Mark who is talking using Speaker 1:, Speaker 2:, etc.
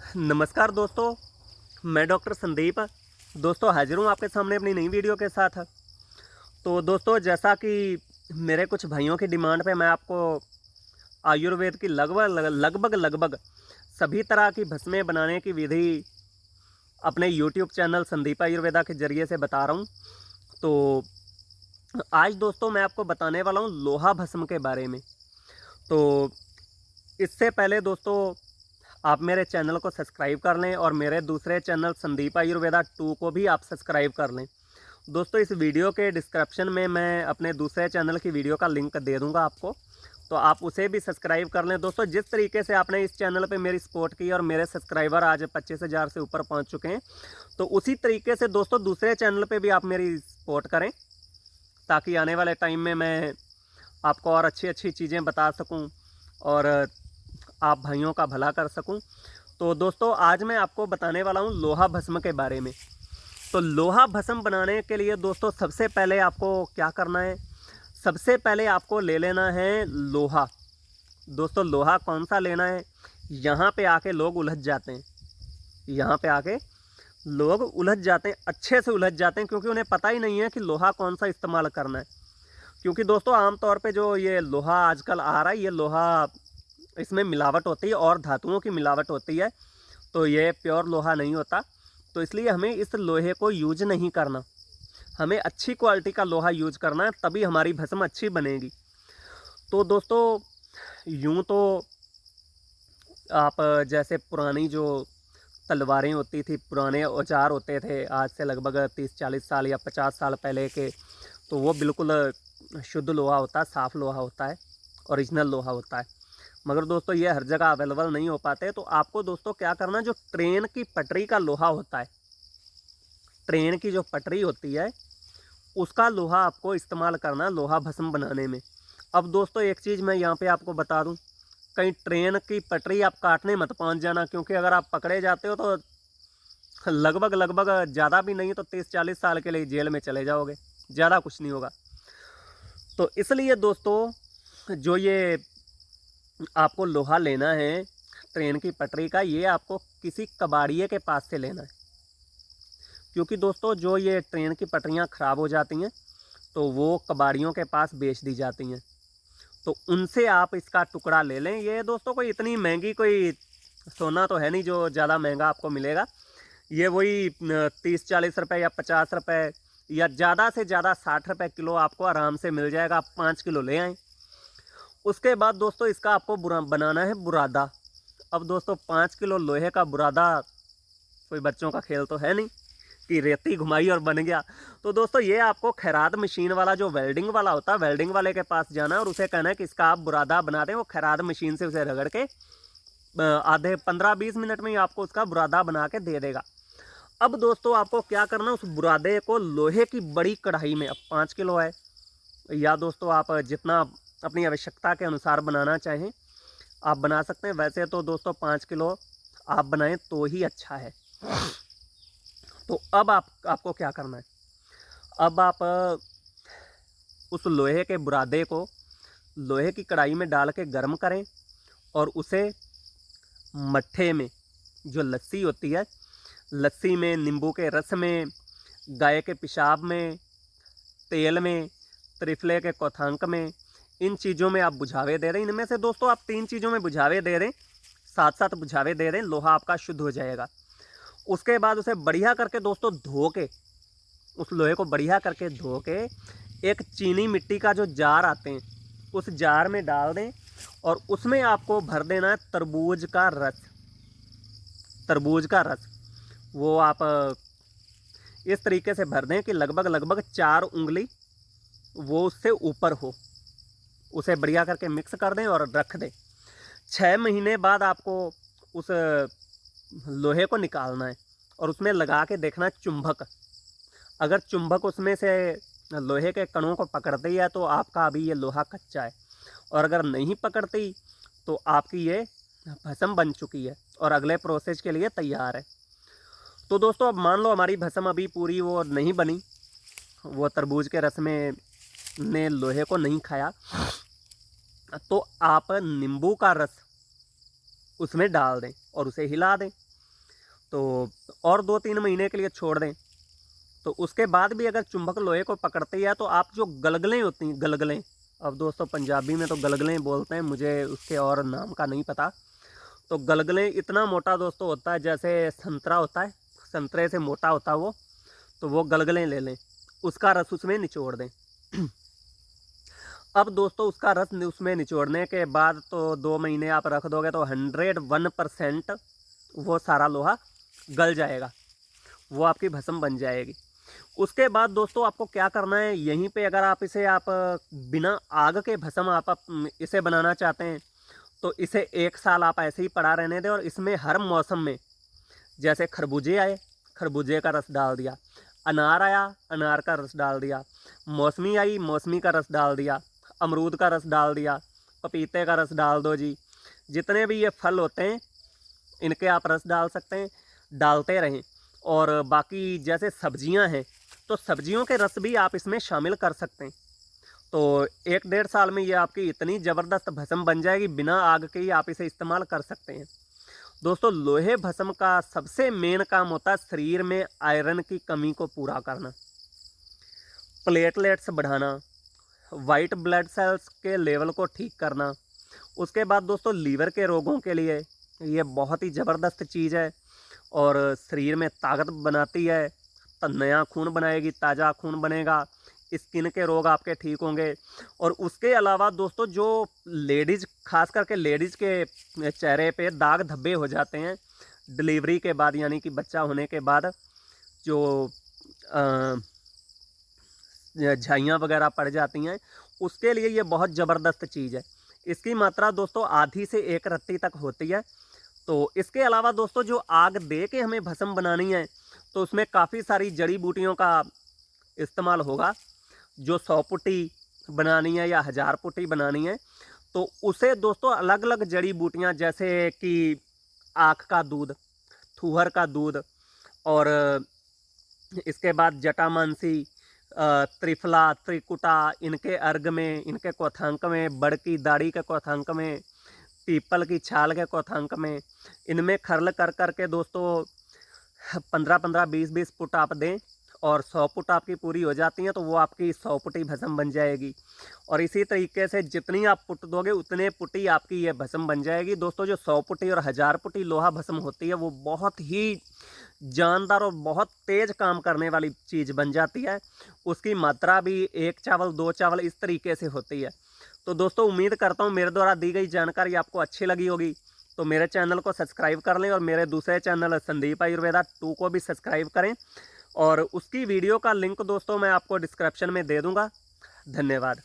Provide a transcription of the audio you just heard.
Speaker 1: नमस्कार दोस्तों, मैं डॉक्टर संदीप दोस्तों हाजिर हूँ आपके सामने अपनी नई वीडियो के साथ। तो दोस्तों जैसा कि मेरे कुछ भाइयों की डिमांड पे मैं आपको आयुर्वेद की लगभग सभी तरह की भस्में बनाने की विधि अपने यूट्यूब चैनल संदीप आयुर्वेदा के ज़रिए से बता रहा हूँ। तो आज दोस्तों मैं आपको बताने वाला हूँ लोहा भस्म के बारे में। तो इससे पहले दोस्तों आप मेरे चैनल को सब्सक्राइब कर लें और मेरे दूसरे चैनल संदीप आयुर्वेदा 2 को भी आप सब्सक्राइब कर लें। दोस्तों इस वीडियो के डिस्क्रिप्शन में मैं अपने दूसरे चैनल की वीडियो का लिंक दे दूंगा आपको, तो आप उसे भी सब्सक्राइब कर लें। दोस्तों जिस तरीके से आपने इस चैनल पे मेरी सपोर्ट की और मेरे सब्सक्राइबर आज 25,000 से ऊपर पहुंच चुके हैं, तो उसी तरीके से दोस्तों दूसरे चैनल पे भी आप मेरी सपोर्ट करें, ताकि आने वाले टाइम में मैं आपको और अच्छी अच्छी चीज़ें बता सकूँ और आप भाइयों का भला कर सकूँ। तो दोस्तों आज मैं आपको बताने वाला हूँ लोहा भस्म के बारे में। तो लोहा भस्म बनाने के लिए दोस्तों सबसे पहले आपको क्या करना है, सबसे पहले आपको ले लेना है लोहा। दोस्तों लोहा कौन सा लेना है, यहाँ पे आके लोग उलझ जाते हैं, यहाँ पे आके लोग उलझ जाते हैं, अच्छे से उलझ जाते हैं, क्योंकि उन्हें पता ही नहीं है कि लोहा कौन सा इस्तेमाल करना है। क्योंकि दोस्तों आमतौर पे जो ये लोहा आजकल आ रहा है, ये लोहा इसमें मिलावट होती है और धातुओं की मिलावट होती है, तो ये प्योर लोहा नहीं होता। तो इसलिए हमें इस लोहे को यूज नहीं करना, हमें अच्छी क्वालिटी का लोहा यूज करना है, तभी हमारी भस्म अच्छी बनेगी। तो दोस्तों यूँ तो आप जैसे पुरानी जो तलवारें होती थी, पुराने औजार होते थे आज से लगभग 30-40 साल या 50 साल पहले के, तो वो बिल्कुल शुद्ध लोहा होता है, साफ़ लोहा होता है, ओरिजिनल लोहा होता है। मगर दोस्तों ये हर जगह अवेलेबल नहीं हो पाते, तो आपको दोस्तों क्या करना है, जो ट्रेन की पटरी का लोहा होता है, ट्रेन की जो पटरी होती है उसका लोहा आपको इस्तेमाल करना है लोहा भस्म बनाने में। अब दोस्तों एक चीज़ मैं यहाँ पे आपको बता दूँ, कहीं ट्रेन की पटरी आप काटने मत पहुँच जाना, क्योंकि अगर आप पकड़े जाते हो तो लगभग ज़्यादा भी नहीं तो 30-40 साल के लिए जेल में चले जाओगे, ज़्यादा कुछ नहीं होगा। तो इसलिए दोस्तों जो ये आपको लोहा लेना है ट्रेन की पटरी का, ये आपको किसी कबाड़िए के पास से लेना है। क्योंकि दोस्तों जो ये ट्रेन की पटरियाँ ख़राब हो जाती हैं, तो वो कबाड़ियों के पास बेच दी जाती हैं, तो उनसे आप इसका टुकड़ा ले लें। ये दोस्तों कोई इतनी महंगी कोई सोना तो है नहीं जो ज़्यादा महंगा आपको मिलेगा। ये वही 30-40 रुपये या 50 रुपये या ज़्यादा से ज़्यादा 60 रुपये किलो आपको आराम से मिल जाएगा। आप 5 किलो ले आएँ। उसके बाद दोस्तों इसका आपको बनाना है बुरादा। अब दोस्तों 5 किलो लोहे का बुरादा कोई बच्चों का खेल तो है नहीं कि रेती घुमाई और बन गया। तो दोस्तों ये आपको खैरात मशीन वाला जो वेल्डिंग वाला होता है, वेल्डिंग वाले के पास जाना है और उसे कहना है कि इसका आप बुरादा बना दें। वो खैरात मशीन से उसे रगड़ के आधे 15-20 मिनट में ही आपको उसका बुरादा बना के दे देगा। अब दोस्तों आपको क्या करना है, उस बुरादे को लोहे की बड़ी कढ़ाई में, अब 5 किलो है, या दोस्तों आप जितना अपनी आवश्यकता के अनुसार बनाना चाहें आप बना सकते हैं। वैसे तो दोस्तों 5 किलो आप बनाएं तो ही अच्छा है। तो अब आपको क्या करना है, अब आप उस लोहे के बुरादे को लोहे की कढ़ाई में डाल के गर्म करें और उसे मट्ठे में, जो लस्सी होती है, लस्सी में, नींबू के रस में, गाय के पेशाब में, तेल में, त्रिफले के कौथांक में, इन चीज़ों में आप बुझावे दे रहे हैं। इनमें से दोस्तों आप 3 चीज़ों में बुझावे दे रहे हैं, साथ साथ बुझावे दे रहे हैं, लोहा आपका शुद्ध हो जाएगा। उसके बाद उसे बढ़िया करके दोस्तों धो के, उस लोहे को बढ़िया करके धो के एक चीनी मिट्टी का जो जार आते हैं उस जार में डाल दें और उसमें आपको भर देना है तरबूज का रस। तरबूज का रस वो आप इस तरीके से भर दें कि लगभग 4 उंगली वो उससे ऊपर हो। उसे बढ़िया करके मिक्स कर दें और रख दें। 6 महीने बाद आपको उस लोहे को निकालना है और उसमें लगा के देखना चुंबक। अगर चुंबक उसमें से लोहे के कणों को पकड़ती है तो आपका अभी ये लोहा कच्चा है, और अगर नहीं पकड़ती तो आपकी ये भस्म बन चुकी है और अगले प्रोसेस के लिए तैयार है। तो दोस्तों अब मान लो हमारी भस्म अभी पूरी वो नहीं बनी, वो तरबूज के रस में ने लोहे को नहीं खाया, तो आप नींबू का रस उसमें डाल दें और उसे हिला दें। तो और 2-3 महीने के लिए छोड़ दें। तो उसके बाद भी अगर चुंबक लोहे को पकड़ती है तो आप जो गलगलें होती हैं, गलगलें, अब दोस्तों पंजाबी में तो गलगलें बोलते हैं, मुझे उसके और नाम का नहीं पता। तो गलगलें इतना मोटा दोस्तों होता है जैसे संतरा होता है, संतरे से मोटा होता है वो। तो वो गलगलें ले लें, उसका रस उसमें निचोड़ दें। अब दोस्तों उसका रस उसमें निचोड़ने के बाद तो 2 महीने आप रख दोगे तो 101% वो सारा लोहा गल जाएगा, वो आपकी भस्म बन जाएगी। उसके बाद दोस्तों आपको क्या करना है, यहीं पे अगर आप इसे आप बिना आग के भस्म आप इसे बनाना चाहते हैं तो इसे 1 साल आप ऐसे ही पड़ा रहने दें। और इसमें हर मौसम में, जैसे खरबूजे आए, खरबूजे का रस डाल दिया, अनार आया, अनार का रस डाल दिया, मौसमी आई, मौसमी का रस डाल दिया, अमरूद का रस डाल दिया, पपीते का रस डाल दो जी। जितने भी ये फल होते हैं इनके आप रस डाल सकते हैं, डालते रहें। और बाकी जैसे सब्जियां हैं तो सब्जियों के रस भी आप इसमें शामिल कर सकते हैं। तो 1-1.5 साल में ये आपकी इतनी ज़बरदस्त भस्म बन जाएगी, बिना आग के ही आप इसे इस्तेमाल कर सकते हैं। दोस्तों लोहे भस्म का सबसे मेन काम होता है शरीर में आयरन की कमी को पूरा करना, प्लेटलेट्स बढ़ाना, वाइट ब्लड सेल्स के लेवल को ठीक करना। उसके बाद दोस्तों लीवर के रोगों के लिए ये बहुत ही ज़बरदस्त चीज़ है और शरीर में ताकत बनाती है, नया खून बनाएगी, ताज़ा खून बनेगा, स्किन के रोग आपके ठीक होंगे। और उसके अलावा दोस्तों जो लेडीज़, खास करके लेडीज़ के चेहरे पे दाग धब्बे हो जाते हैं डिलीवरी के बाद, यानी कि बच्चा होने के बाद जो झाइयाँ वगैरह पड़ जाती हैं, उसके लिए ये बहुत ज़बरदस्त चीज़ है। इसकी मात्रा दोस्तों आधी से 1 रत्ती तक होती है। तो इसके अलावा दोस्तों जो आग दे के हमें भस्म बनानी है तो उसमें काफ़ी सारी जड़ी बूटियों का इस्तेमाल होगा। जो 100 पुट्टी बनानी है या 1000 पुट्टी बनानी है तो उसे दोस्तों अलग अलग जड़ी बूटियाँ, जैसे कि आँख का दूध, थूहर का दूध, और इसके बाद जटामांसी, त्रिफला, त्रिकुटा, इनके अर्घ में, इनके क्वथांक में, बड़ की दाढ़ी के क्वथांक में, पीपल की छाल के क्वथांक में, इनमें खर्ल कर करके दोस्तों 15-15, 20-20 पुट आप दें और 100 पुट आपकी पूरी हो जाती हैं तो वो आपकी 100 पुटी भस्म बन जाएगी। और इसी तरीके से जितनी आप पुट दोगे उतने पुटी आपकी ये भस्म बन जाएगी। दोस्तों जो 100 पुटी और 1000 पुटी लोहा भस्म होती है वो बहुत ही जानदार और बहुत तेज़ काम करने वाली चीज़ बन जाती है। उसकी मात्रा भी 1 चावल 2 चावल इस तरीके से होती है। तो दोस्तों उम्मीद करता हूँ मेरे द्वारा दी गई जानकारी आपको अच्छी लगी होगी। तो मेरे चैनल को सब्सक्राइब कर लें और मेरे दूसरे चैनल संदीप आयुर्वेदा 2 को भी सब्सक्राइब करें। और उसकी वीडियो का लिंक दोस्तों मैं आपको डिस्क्रिप्शन में दे दूँगा। धन्यवाद।